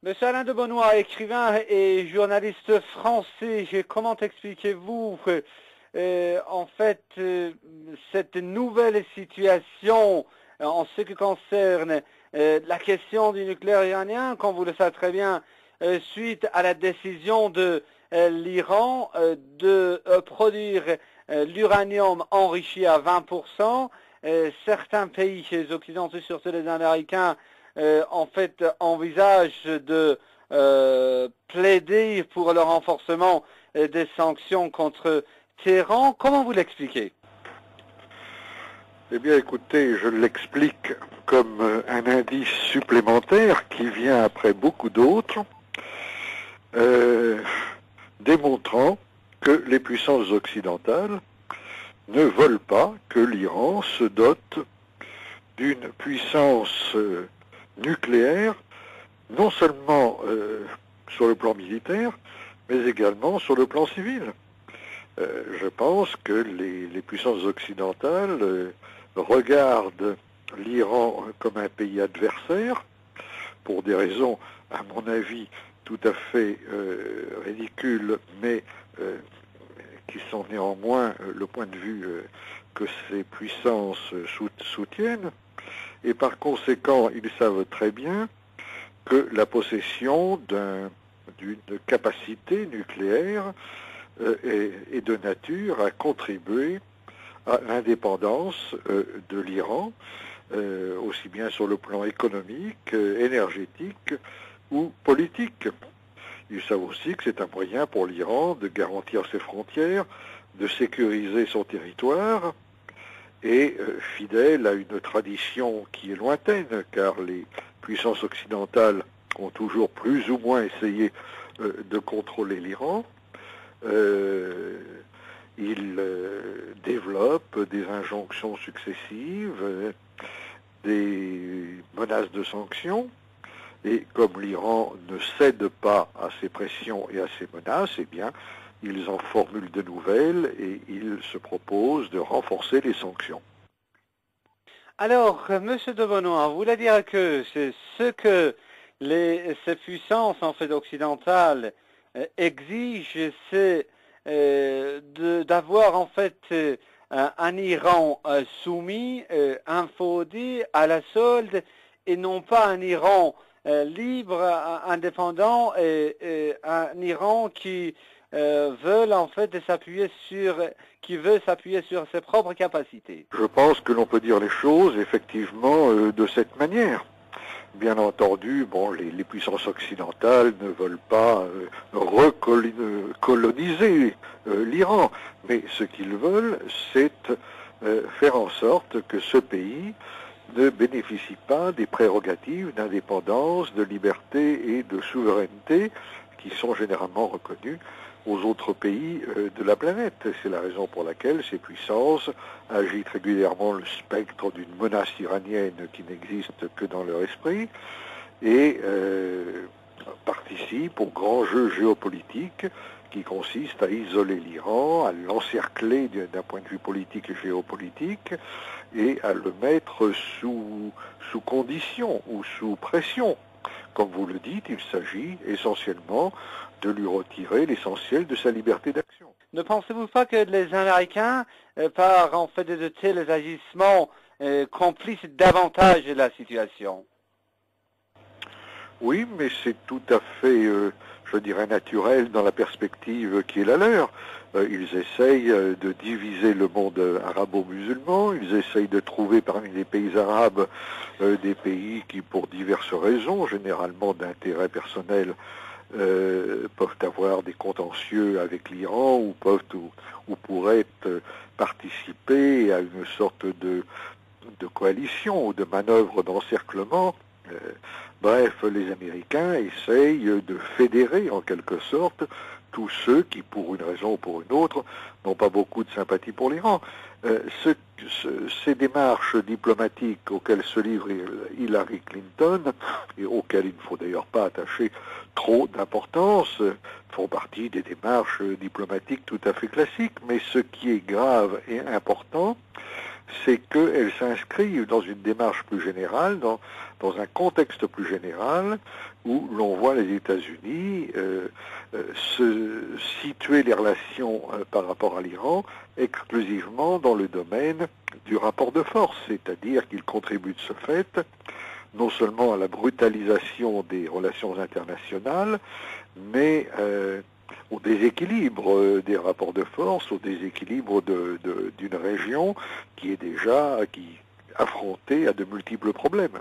Monsieur Alain de Benoît, écrivain et journaliste français, comment expliquez-vous en fait cette nouvelle situation en ce qui concerne la question du nucléaire iranien, comme vous le savez très bien, suite à la décision de l'Iran de produire l'uranium enrichi à 20%. Certains pays occidentaux, surtout les Américains, en fait, envisagent de plaider pour le renforcement des sanctions contre Téhéran. Comment vous l'expliquez? Eh bien, écoutez, je l'explique comme un indice supplémentaire qui vient après beaucoup d'autres, démontrant que les puissances occidentales ne veulent pas que l'Iran se dote d'une puissance nucléaire, non seulement sur le plan militaire, mais également sur le plan civil. Je pense que les puissances occidentales regardent l'Iran comme un pays adversaire, pour des raisons, à mon avis, tout à fait ridicules, mais qui sont néanmoins le point de vue que ces puissances soutiennent. Et par conséquent, ils savent très bien que la possession d'une capacité nucléaire est de nature à contribuer à l'indépendance de l'Iran, aussi bien sur le plan économique, énergétique ou politique. Ils savent aussi que c'est un moyen pour l'Iran de garantir ses frontières, de sécuriser son territoire, et fidèle à une tradition qui est lointaine, car les puissances occidentales ont toujours plus ou moins essayé de contrôler l'Iran. Ils développent des injonctions successives, des menaces de sanctions, et comme l'Iran ne cède pas à ces pressions et à ces menaces, eh bien, ils en formulent de nouvelles et ils se proposent de renforcer les sanctions. Alors, Monsieur de Benoît, vous voulez dire que c'est ce que ces puissances en fait occidentales exigent, c'est d'avoir en fait un Iran soumis, infodé, à la solde, et non pas un Iran libre, indépendant, et un Iran qui veut en fait s'appuyer sur ses propres capacités. Je pense que l'on peut dire les choses effectivement de cette manière. Bien entendu, bon, les puissances occidentales ne veulent pas recoloniser l'Iran, mais ce qu'ils veulent, c'est faire en sorte que ce pays ne bénéficie pas des prérogatives d'indépendance, de liberté et de souveraineté qui sont généralement reconnues aux autres pays de la planète. C'est la raison pour laquelle ces puissances agitent régulièrement le spectre d'une menace iranienne qui n'existe que dans leur esprit et participent au grand jeu géopolitique qui consiste à isoler l'Iran, à l'encercler d'un point de vue politique et géopolitique et à le mettre sous condition ou sous pression. Comme vous le dites, il s'agit essentiellement de lui retirer l'essentiel de sa liberté d'action. Ne pensez-vous pas que les Américains, par en fait de tels agissements, complissent davantage la situation? Oui, mais c'est tout à fait, je dirais, naturel dans la perspective qui est la leur. Ils essayent de diviser le monde arabo-musulman, ils essayent de trouver parmi les pays arabes des pays qui, pour diverses raisons, généralement d'intérêt personnel, peuvent avoir des contentieux avec l'Iran ou pourraient participer à une sorte de coalition ou de manœuvre d'encerclement. Bref, les Américains essayent de fédérer en quelque sorte tous ceux qui, pour une raison ou pour une autre, n'ont pas beaucoup de sympathie pour l'Iran. Ces démarches diplomatiques auxquelles se livre Hillary Clinton, et auxquelles il ne faut d'ailleurs pas attacher trop d'importance, font partie des démarches diplomatiques tout à fait classiques. Mais ce qui est grave et important, c'est qu'elles s'inscrivent dans une démarche plus générale, dans un contexte plus général, où l'on voit les États-Unis se situer les relations par rapport à l'Iran exclusivement dans le domaine du rapport de force, c'est-à-dire qu'ils contribuent de ce fait non seulement à la brutalisation des relations internationales, mais au déséquilibre des rapports de force, au déséquilibre d'une région qui est déjà affrontée à de multiples problèmes.